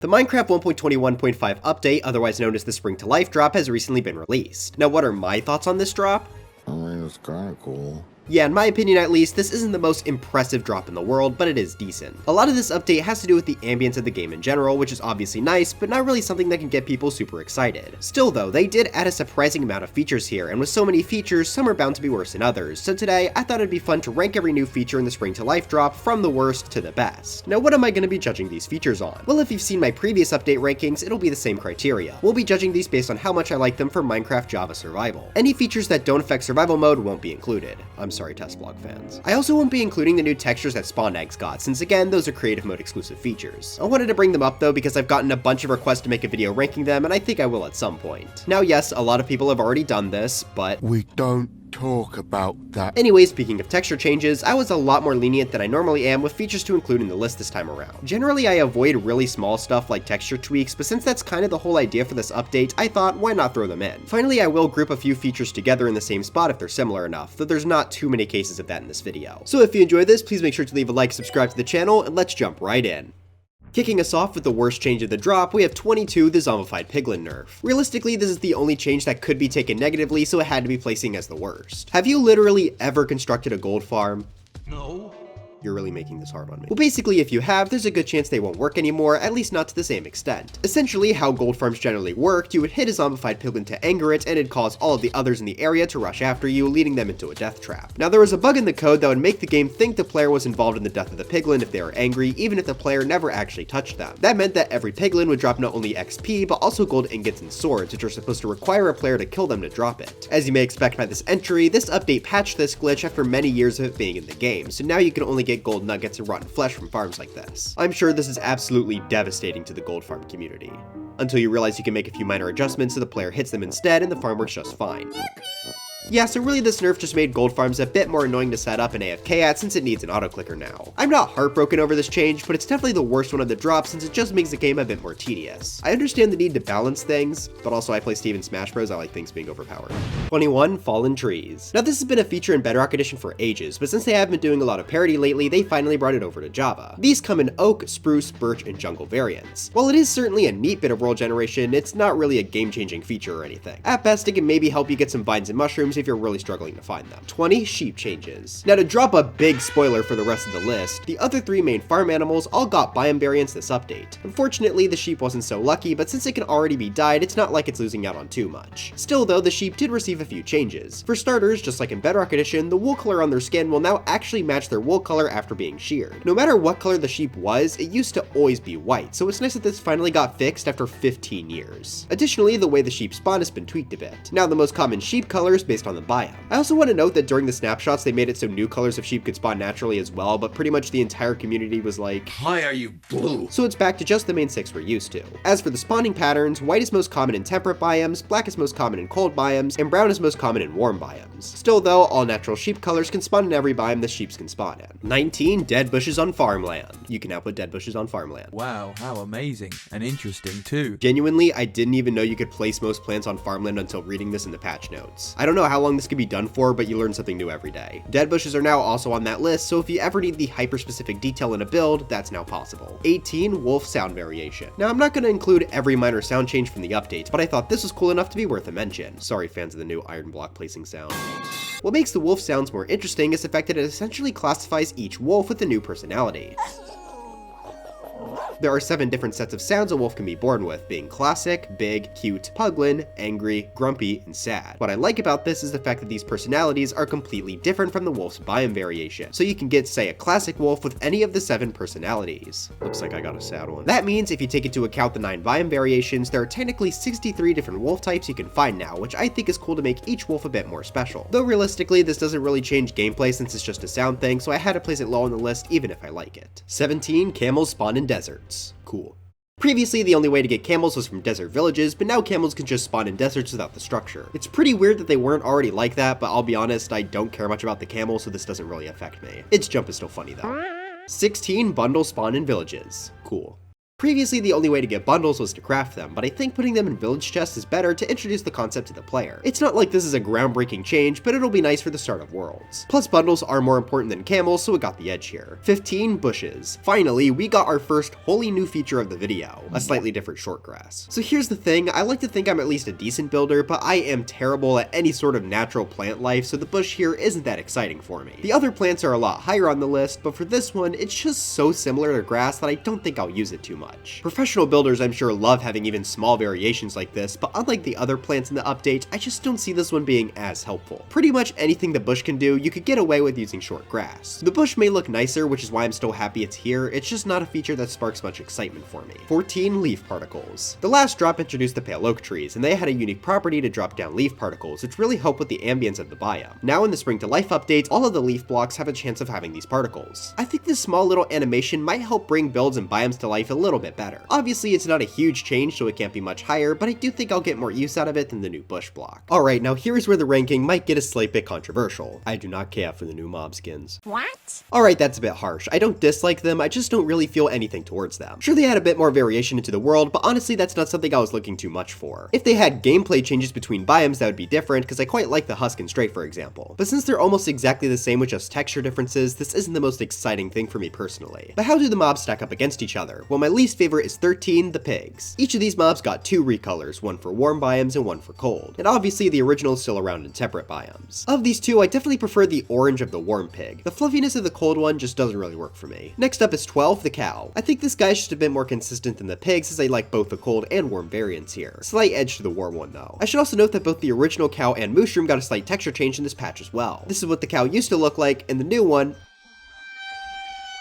The Minecraft 1.21.5 update, otherwise known as the Spring to Life drop, has recently been released. Now, what are my thoughts on this drop? I mean, it's kinda cool. Yeah, in my opinion at least, this isn't the most impressive drop in the world, but it is decent. A lot of this update has to do with the ambience of the game in general, which is obviously nice, but not really something that can get people super excited. Still though, they did add a surprising amount of features here, and with so many features, some are bound to be worse than others, so today I thought it'd be fun to rank every new feature in the Spring to Life drop from the worst to the best. Now what am I going to be judging these features on? Well, if you've seen my previous update rankings, it'll be the same criteria. We'll be judging these based on how much I like them for Minecraft Java Survival. Any features that don't affect survival mode won't be included. I'm sorry, test vlog fans. I also won't be including the new textures that Spawn Eggs got, since again, those are creative mode exclusive features. I wanted to bring them up though because I've gotten a bunch of requests to make a video ranking them, and I think I will at some point. Now yes, a lot of people have already done this, but We don't talk about that. anyway, speaking of texture changes, I was a lot more lenient than I normally am with features to include in the list this time around. Generally, I avoid really small stuff like texture tweaks, but since that's kind of the whole idea for this update, I thought, why not throw them in? Finally, I will group a few features together in the same spot if they're similar enough, though there's not too many cases of that in this video. So if you enjoyed this, please make sure to leave a like, subscribe to the channel, and let's jump right in. Kicking us off with the worst change of the drop, we have 22, the Zombified Piglin nerf. Realistically, this is the only change that could be taken negatively, so it had to be placing as the worst. Have you literally ever constructed a gold farm? No. You're really making this hard on me. Well, basically, if you have, there's a good chance they won't work anymore, at least not to the same extent. Essentially, how gold farms generally worked, you would hit a zombified piglin to anger it, and it'd cause all of the others in the area to rush after you, leading them into a death trap. Now, there was a bug in the code that would make the game think the player was involved in the death of the piglin if they were angry, even if the player never actually touched them. That meant that every piglin would drop not only XP, but also gold ingots and swords, which are supposed to require a player to kill them to drop it. As you may expect by this entry, this update patched this glitch after many years of it being in the game, so now you can only get gold nuggets and rotten flesh from farms like this. I'm sure this is absolutely devastating to the gold farm community. Until you realize you can make a few minor adjustments so the player hits them instead and the farm works just fine. Yeah, so really this nerf just made gold farms a bit more annoying to set up and AFK at since it needs an auto clicker now. I'm not heartbroken over this change, but it's definitely the worst one of the drops since it just makes the game a bit more tedious. I understand the need to balance things, but also I play Steve in Smash Bros. I like things being overpowered. 21, Fallen Trees. Now this has been a feature in Bedrock Edition for ages, but since they have been doing a lot of parity lately, they finally brought it over to Java. These come in oak, spruce, birch, and jungle variants. While it is certainly a neat bit of world generation, it's not really a game-changing feature or anything. At best, it can maybe help you get some vines and mushrooms if you're really struggling to find them. 20, Sheep changes. Now to drop a big spoiler for the rest of the list, the other three main farm animals all got biome variants this update. Unfortunately, the sheep wasn't so lucky, but since it can already be dyed, it's not like it's losing out on too much. Still though, the sheep did receive a few changes. For starters, just like in Bedrock Edition, the wool color on their skin will now actually match their wool color after being sheared. No matter what color the sheep was, it used to always be white, so it's nice that this finally got fixed after 15 years. Additionally, the way the sheep spawn has been tweaked a bit. Now the most common sheep color is based on the biome. I also want to note that during the snapshots they made it so new colors of sheep could spawn naturally as well, but pretty much the entire community was like, Why are you blue? so it's back to just the main 6 we're used to. As for the spawning patterns, white is most common in temperate biomes, black is most common in cold biomes, and brown is most common in warm biomes. Still though, all natural sheep colors can spawn in every biome the sheeps can spawn in. 19, Dead bushes on farmland. You can now put dead bushes on farmland. Wow, how amazing and interesting too. Genuinely, I didn't even know you could place most plants on farmland until reading this in the patch notes. I don't know how long this could be done for, but you learn something new every day. Dead bushes are now also on that list, so if you ever need the hyper-specific detail in a build, that's now possible. 18, Wolf sound variation. Now I'm not going to include every minor sound change from the update, but I thought this was cool enough to be worth a mention. Sorry fans of the new iron block placing sound. What makes the wolf sounds more interesting is the fact that it essentially classifies each wolf with a new personality. There are 7 different sets of sounds a wolf can be born with, being classic, big, cute, puglin, angry, grumpy, and sad. What I like about this is the fact that these personalities are completely different from the wolf's biome variation, so you can get, say, a classic wolf with any of the 7 personalities. Looks like I got a sad one. That means if you take into account the 9 biome variations, there are technically 63 different wolf types you can find now, which I think is cool to make each wolf a bit more special. Though realistically, this doesn't really change gameplay since it's just a sound thing, so I had to place it low on the list even if I like it. 17, Camels spawn in deserts. Cool. Previously, the only way to get camels was from desert villages, but now camels can just spawn in deserts without the structure. It's pretty weird that they weren't already like that, but I'll be honest, I don't care much about the camel, so this doesn't really affect me. Its jump is still funny though. 16, Bundle spawn in villages. Cool. Previously, the only way to get bundles was to craft them, but I think putting them in village chests is better to introduce the concept to the player. It's not like this is a groundbreaking change, but it'll be nice for the start of Worlds. Plus, bundles are more important than camels, so it got the edge here. 15 bushes. Finally, we got our first wholly new feature of the video, a slightly different short grass. So here's the thing, I like to think I'm at least a decent builder, but I am terrible at any sort of natural plant life, so the bush here isn't that exciting for me. The other plants are a lot higher on the list, but for this one, it's just so similar to grass that I don't think I'll use it too much. Professional builders I'm sure love having even small variations like this, but unlike the other plants in the update, I just don't see this one being as helpful. Pretty much anything the bush can do, you could get away with using short grass. The bush may look nicer, which is why I'm still happy it's here, it's just not a feature that sparks much excitement for me. 14 leaf particles. The last drop introduced the pale oak trees, and they had a unique property to drop down leaf particles, which really help with the ambience of the biome. Now in the Spring to Life updates, all of the leaf blocks have a chance of having these particles. I think this small little animation might help bring builds and biomes to life a little bit better. Obviously it's not a huge change, so it can't be much higher, but I do think I'll get more use out of it than the new bush block. Alright, now here's where the ranking might get a slight bit controversial. I do not care for the new mob skins. What? Alright, that's a bit harsh. I don't dislike them, I just don't really feel anything towards them. Sure, they had a bit more variation into the world, but honestly that's not something I was looking too much for. If they had gameplay changes between biomes, that would be different, because I quite like the husk and straight, for example. But since they're almost exactly the same with just texture differences, this isn't the most exciting thing for me personally. But how do the mobs stack up against each other? Well, my least favorite is 13, the pigs. Each of these mobs got 2 recolors, one for warm biomes and one for cold. And obviously the original is still around in separate biomes. Of these two, I definitely prefer the orange of the warm pig. The fluffiness of the cold one just doesn't really work for me. Next up is 12, the cow. I think this guy's just a bit more consistent than the pigs, as I like both the cold and warm variants here. Slight edge to the warm one though. I should also note that both the original cow and mushroom got a slight texture change in this patch as well. This is what the cow used to look like, and the new one,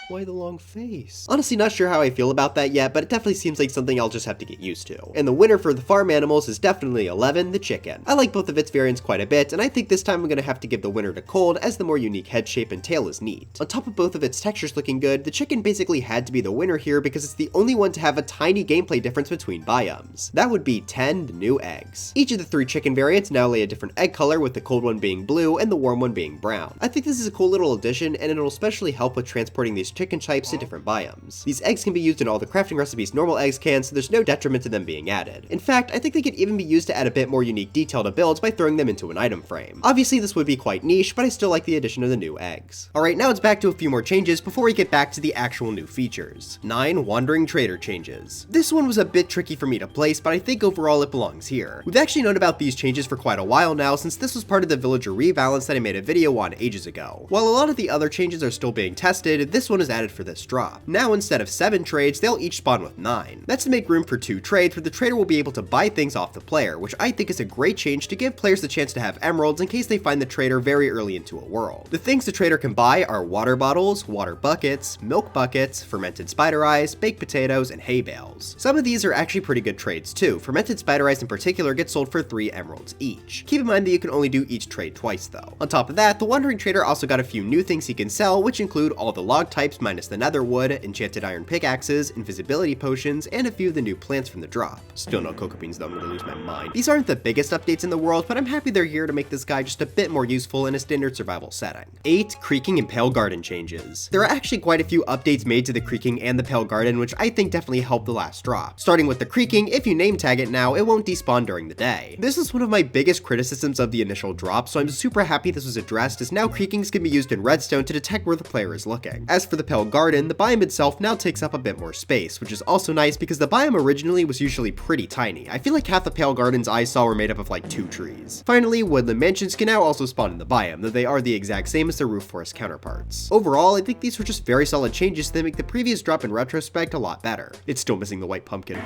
why the long face? Honestly, not sure how I feel about that yet, but it definitely seems like something I'll just have to get used to. And the winner for the farm animals is definitely 11, the chicken. I like both of its variants quite a bit, and I think this time I'm gonna have to give the winner to cold, as the more unique head shape and tail is neat. On top of both of its textures looking good, the chicken basically had to be the winner here because it's the only one to have a tiny gameplay difference between biomes. That would be 10, the new eggs. Each of the 3 chicken variants now lay a different egg color, with the cold one being blue and the warm one being brown. I think this is a cool little addition, and it'll especially help with transporting these chicken types to different biomes. These eggs can be used in all the crafting recipes normal eggs can, so there's no detriment to them being added. In fact, I think they could even be used to add a bit more unique detail to builds by throwing them into an item frame. Obviously this would be quite niche, but I still like the addition of the new eggs. Alright, now it's back to a few more changes before we get back to the actual new features. 9 Wandering Trader changes. This one was a bit tricky for me to place, but I think overall it belongs here. We've actually known about these changes for quite a while now, since this was part of the villager rebalance that I made a video on ages ago. While a lot of the other changes are still being tested, this one is added for this drop. Now instead of 7 trades, they'll each spawn with 9. That's to make room for 2 trades where the trader will be able to buy things off the player, which I think is a great change to give players the chance to have emeralds in case they find the trader very early into a world. The things the trader can buy are water bottles, water buckets, milk buckets, fermented spider eyes, baked potatoes, and hay bales. Some of these are actually pretty good trades too. Fermented spider eyes in particular get sold for 3 emeralds each. Keep in mind that you can only do each trade twice though. On top of that, the wandering trader also got a few new things he can sell, which include all the log types minus the nether wood, enchanted iron pickaxes, invisibility potions, and a few of the new plants from the drop. Still no cocoa beans though, I'm gonna lose my mind. These aren't the biggest updates in the world, but I'm happy they're here to make this guy just a bit more useful in a standard survival setting. 8 Creaking and Pale Garden changes. There are actually quite a few updates made to the Creaking and the Pale Garden, which I think definitely helped the last drop. Starting with the Creaking, if you name tag it now, it won't despawn during the day. This is one of my biggest criticisms of the initial drop, so I'm super happy this was addressed, as now Creakings can be used in redstone to detect where the player is looking. As for the Pale Garden, the biome itself now takes up a bit more space, which is also nice because the biome originally was usually pretty tiny. I feel like half the Pale Gardens I saw were made up of like 2 trees. Finally, woodland mansions can now also spawn in the biome, though they are the exact same as their roof forest counterparts. Overall, I think these were just very solid changes that make the previous drop in retrospect a lot better. It's still missing the white pumpkin.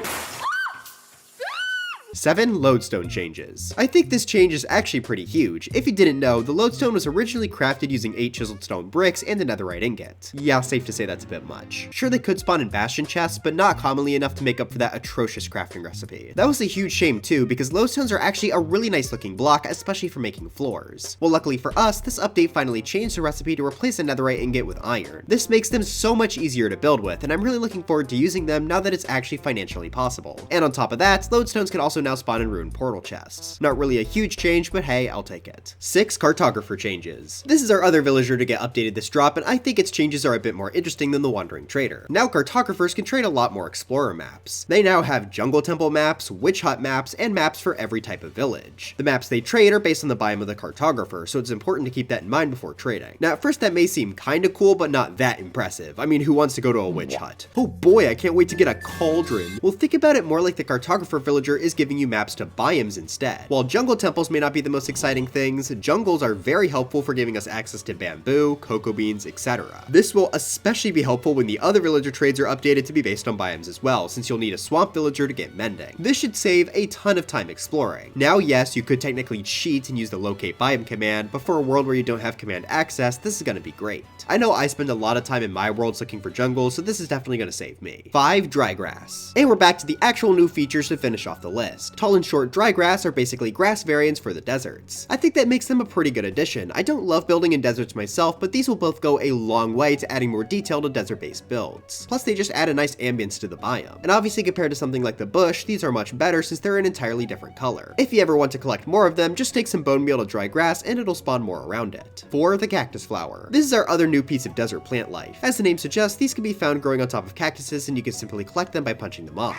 7 Lodestone changes. I think this change is actually pretty huge. If you didn't know, the lodestone was originally crafted using 8 chiseled stone bricks and a netherite ingot. Yeah, safe to say that's a bit much. Sure, they could spawn in bastion chests, but not commonly enough to make up for that atrocious crafting recipe. That was a huge shame too, because lodestones are actually a really nice looking block, especially for making floors. Well, luckily for us, this update finally changed the recipe to replace a netherite ingot with iron. This makes them so much easier to build with, and I'm really looking forward to using them now that it's actually financially possible. And on top of that, lodestones can also now spawn in ruined portal chests. Not really a huge change, but hey, I'll take it. 6 cartographer changes. This is our other villager to get updated this drop, and I think its changes are a bit more interesting than the Wandering Trader. Now cartographers can trade a lot more explorer maps. They now have jungle temple maps, witch hut maps, and maps for every type of village. The maps they trade are based on the biome of the cartographer, so it's important to keep that in mind before trading. Now at first that may seem kinda cool, but not that impressive. I mean, who wants to go to a witch hut? Oh boy, I can't wait to get a cauldron. Well, think about it more like the cartographer villager is giving you maps to biomes instead. While jungle temples may not be the most exciting things, jungles are very helpful for giving us access to bamboo, cocoa beans, etc. This will especially be helpful when the other villager trades are updated to be based on biomes as well, since you'll need a swamp villager to get mending. This should save a ton of time exploring. Now yes, you could technically cheat and use the locate biome command, but for a world where you don't have command access, this is going to be great. I know I spend a lot of time in my worlds looking for jungles, so this is definitely going to save me. 5 dry grass. And we're back to the actual new features to finish off the list. Tall and short dry grass are basically grass variants for the deserts. I think that makes them a pretty good addition. I don't love building in deserts myself, but these will both go a long way to adding more detail to desert-based builds. Plus they just add a nice ambience to the biome. And obviously compared to something like the bush, these are much better since they're an entirely different color. If you ever want to collect more of them, just take some bone meal to dry grass and it'll spawn more around it. 4. The cactus flower. This is our other new piece of desert plant life. As the name suggests, these can be found growing on top of cactuses and you can simply collect them by punching them off.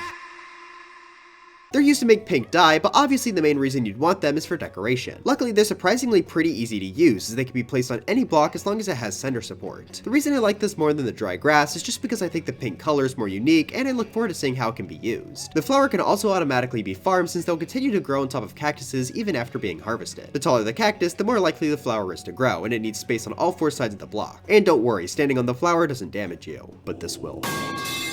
They're used to make pink dye, but obviously the main reason you'd want them is for decoration. Luckily, they're surprisingly pretty easy to use, as they can be placed on any block as long as it has center support. The reason I like this more than the dry grass is just because I think the pink color is more unique, and I look forward to seeing how it can be used. The flower can also automatically be farmed since they'll continue to grow on top of cactuses even after being harvested. The taller the cactus, the more likely the flower is to grow, and it needs space on all 4 sides of the block. And don't worry, standing on the flower doesn't damage you, but this will.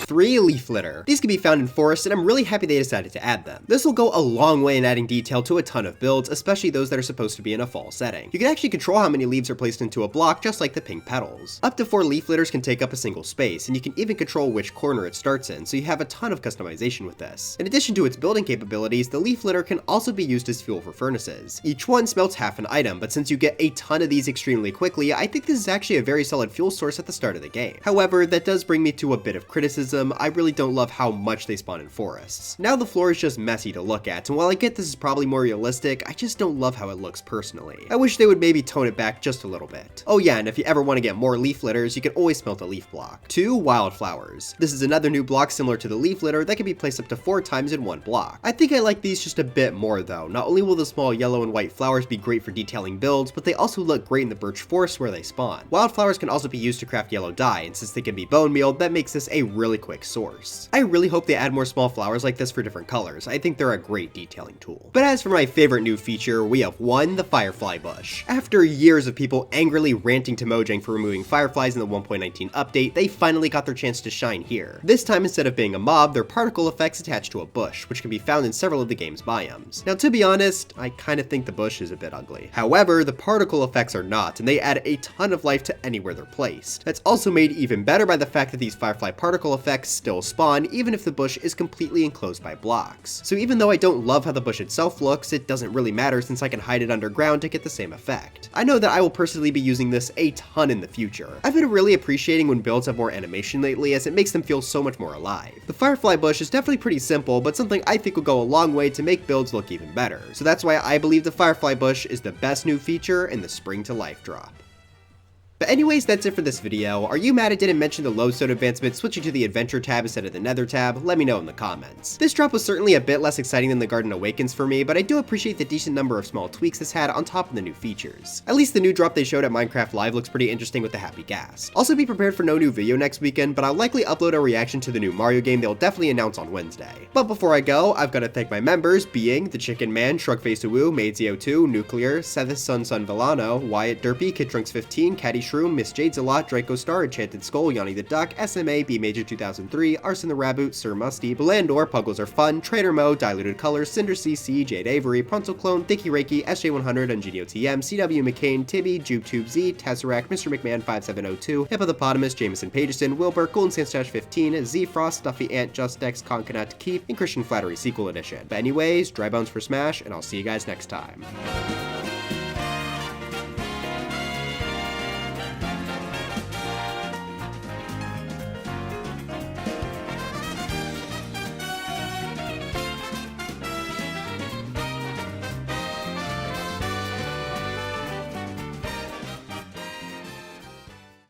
3. Leaf litter. These can be found in forests, and I'm really happy they decided to add them. This will go a long way in adding detail to a ton of builds, especially those that are supposed to be in a fall setting. You can actually control how many leaves are placed into a block, just like the pink petals. Up to 4 leaf litters can take up a single space, and you can even control which corner it starts in, so you have a ton of customization with this. In addition to its building capabilities, the leaf litter can also be used as fuel for furnaces. Each one smelts half an item, but since you get a ton of these extremely quickly, I think this is actually a very solid fuel source at the start of the game. However, that does bring me to a bit of criticism. I really don't love how much they spawn in forests. Now the floor is just messy to look at, and while I get this is probably more realistic, I just don't love how it looks personally. I wish they would maybe tone it back just a little bit. Oh yeah, and if you ever want to get more leaf litters, you can always smelt a leaf block. 2. Wildflowers. This is another new block similar to the leaf litter that can be placed up to 4 times in one block. I think I like these just a bit more though. Not only will the small yellow and white flowers be great for detailing builds, but they also look great in the birch forest where they spawn. Wildflowers can also be used to craft yellow dye, and since they can be bone mealed, that makes this a really quick source. I really hope they add more small flowers like this for different colors. I think they're a great detailing tool. But as for my favorite new feature, we have 1. The firefly bush. After years of people angrily ranting to Mojang for removing fireflies in the 1.19 update, they finally got their chance to shine here. This time, instead of being a mob, they're particle effects attached to a bush, which can be found in several of the game's biomes. Now to be honest, I kinda think the bush is a bit ugly. However, the particle effects are not, and they add a ton of life to anywhere they're placed. That's also made even better by the fact that these firefly particle effects still spawn even if the bush is completely enclosed by blocks. So even though I don't love how the bush itself looks, it doesn't really matter since I can hide it underground to get the same effect. I know that I will personally be using this a ton in the future. I've been really appreciating when builds have more animation lately, as it makes them feel so much more alive. The firefly bush is definitely pretty simple, but something I think will go a long way to make builds look even better. So that's why I believe the firefly bush is the best new feature in the Spring to Life drop. But anyways, that's it for this video. Are you mad it didn't mention the lodestone advancement switching to the adventure tab instead of the nether tab? Let me know in the comments. This drop was certainly a bit less exciting than the Garden Awakens for me, but I do appreciate the decent number of small tweaks this had on top of the new features. At least the new drop they showed at Minecraft Live looks pretty interesting with the happy gas. Also be prepared for no new video next weekend, but I'll likely upload a reaction to the new Mario game they'll definitely announce on Wednesday. But before I go, I've got to thank my members, being The Chicken Man, Shrugface2Woo, Maidzio2, Nuclear, Sethis Sun Villano, Wyatt Derpy, KidTrunks15, Caddy Shroom, Miss Jades a Lot, Draco Star, Enchanted Skull, Yanni the Duck, SMA, B Major 2003, Arson the Raboot, Sir Musty, Belandor, Puggles Are Fun, Trader Mo, Diluted Colors, Cinder CC, Jade Avery, Pronto Clone, Dicky Reiki, SJ100, Ungenio TM, CW McCain, Tibby, JubeTube Z, Tesseract, Mr. McMahon 5702, Hippopotamus, Jameson Pageson, Wilbur, Golden Sandstash 15, Z Frost, Stuffy Ant, Justex, Concanat Keep, and Christian Flattery Sequel Edition. But anyways, dry bones for Smash, and I'll see you guys next time.